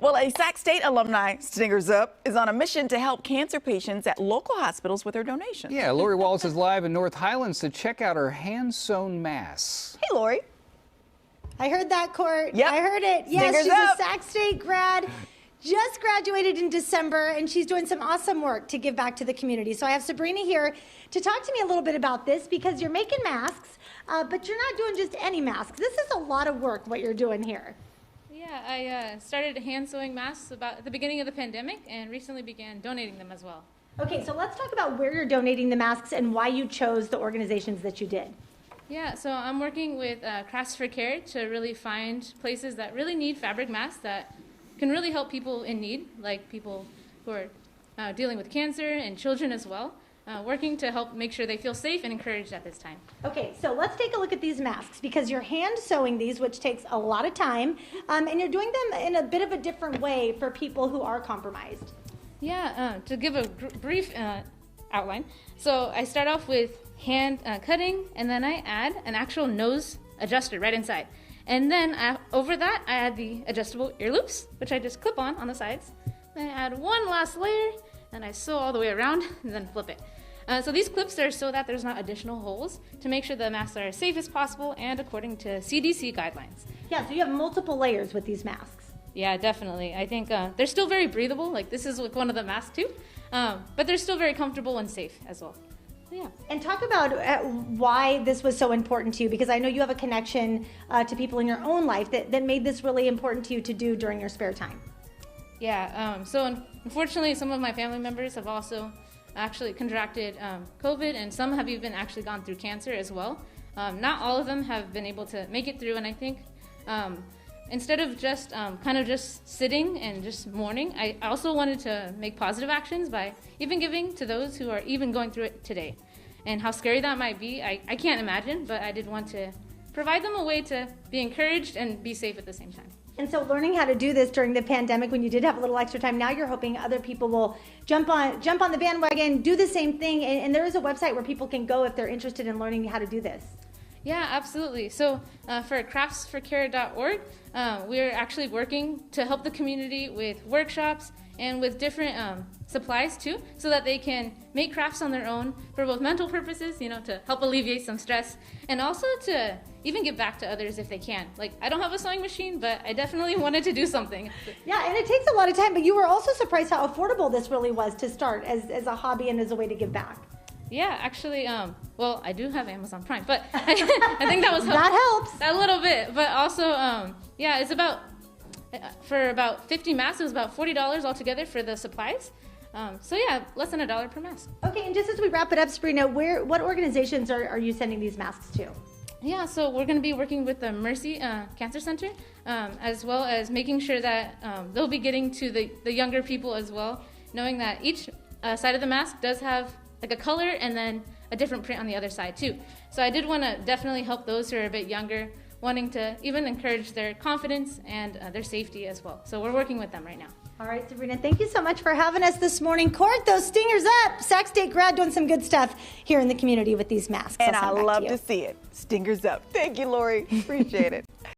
Well, a Sac State alumni, Stingers Up, is on a mission to help cancer patients at local hospitals with their donations. Yeah, Lori Wallace is live in North Highlands to check out her hand-sewn masks. Hey, Lori. I heard that, Court. Yep. I heard it. Yes, Stingers she's up. a Sac State grad. Just graduated in December, and she's doing some awesome work to give back to the community. So I have Sabrina here to talk to me a little bit about this, because you're making masks, but you're not doing just any masks. This is a lot of work, what you're doing here. Yeah, I started hand sewing masks about at the beginning of the pandemic and recently began donating them as well. Okay, so let's talk about where you're donating the masks and why you chose the organizations that you did. Yeah, so I'm working with Crafts for Care to really find places that really need fabric masks that can really help people in need, like people who are dealing with cancer and children as well, working to help make sure they feel safe and encouraged at this time. Okay, so let's take a look at these masks, because you're hand sewing these, which takes a lot of time, and you're doing them in a bit of a different way for people who are compromised. Yeah, to give a brief outline. So I start off with hand cutting, and then I add an actual nose adjuster right inside. And then over that, I add the adjustable ear loops, which I just clip on the sides. Then I add one last layer, and I sew all the way around, and then flip it. So these clips are so that there's not additional holes to make sure the masks are as safe as possible and according to CDC guidelines. Yeah, so you have multiple layers with these masks. Yeah, definitely. I think they're still very breathable. Like this is like one of the masks too, but they're still very comfortable and safe as well. So, yeah. And talk about why this was so important to you, because I know you have a connection to people in your own life that made this really important to you to do during your spare time. Yeah, so unfortunately some of my family members have also actually contracted COVID, and some have even actually gone through cancer as well. Not all of them have been able to make it through, and I think instead of just kind of just sitting and just mourning, I also wanted to make positive actions by even giving to those who are even going through it today. And how scary that might be, I can't imagine, but I did want to provide them a way to be encouraged and be safe at the same time. And so learning how to do this during the pandemic, when you did have a little extra time, now you're hoping other people will jump on the bandwagon, do the same thing, and there is a website where people can go if they're interested in learning how to do this. Yeah, absolutely. So for craftsforcare.org, we're actually working to help the community with workshops and with different supplies too, so that they can make crafts on their own for both mental purposes, to help alleviate some stress, and also to even give back to others if they can. Like, I don't have a sewing machine, but I definitely wanted to do something. Yeah, and it takes a lot of time, but you were also surprised how affordable this really was to start as a hobby and as a way to give back. Yeah, actually, well, I do have Amazon Prime, but I think that was helpful. That helps. A little bit, but also, yeah, it's for about 50 masks, it was about $40 altogether for the supplies. So yeah, less than $1 per mask. Okay, and just as we wrap it up, Sabrina, what organizations are you sending these masks to? Yeah, so we're going to be working with the Mercy Cancer Center, as well as making sure that they'll be getting to the younger people as well, knowing that each side of the mask does have like a color and then a different print on the other side too. So I did want to definitely help those who are a bit younger, wanting to even encourage their confidence and their safety as well. So we're working with them right now. All right, Sabrina, thank you so much for having us this morning. Court, those stingers up. Sac State grad doing some good stuff here in the community with these masks. And I love to see it. Stingers up. Thank you, Lori. Appreciate it.